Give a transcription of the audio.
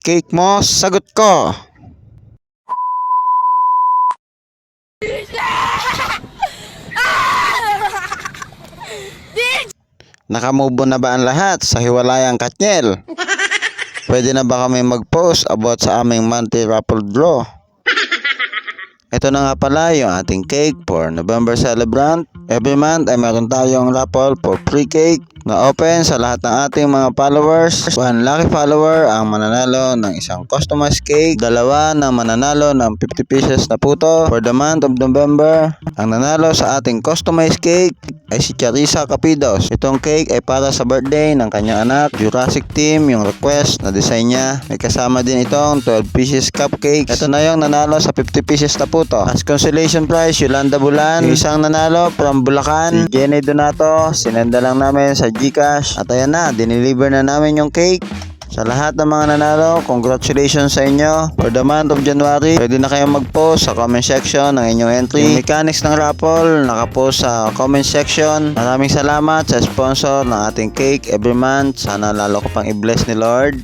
Cake mo, sagot ko. Nakamove on na ba ang lahat sa hiwalayang Katniel? Pwede na ba kami mag-post about sa aming monthly raffle draw? Ito na nga pala yung ating cake for November celebrant. Every month ay meron tayong raffle for free cake na open sa lahat ng ating mga followers. One lucky follower ang mananalo ng isang customized cake. Dalawa na mananalo ng 50 pieces na puto for the month of November. Ang nanalo sa ating customized cake ay si Charissa Capidos. Itong cake ay para sa birthday ng kanyang anak. Jurassic Team yung request na design niya. May kasama din itong 12 pieces cupcakes. Ito na yung nanalo sa 50 pieces na puto. As consolation prize, Yolanda Bulan. Yung isang nanalo from Bulacan, si Jenny Donato. Sinenda lang namin sa GCash. At ayan na, dineliver na namin yung cake. Sa lahat ng mga nanalo, congratulations sa inyo. For the month of January, pwede na kayong mag-post sa comment section ng inyong entry. Yung mechanics ng raffle, nakapost sa comment section. Maraming salamat sa sponsor ng ating cake every month. Sana lalo ko pang i-bless ni Lord.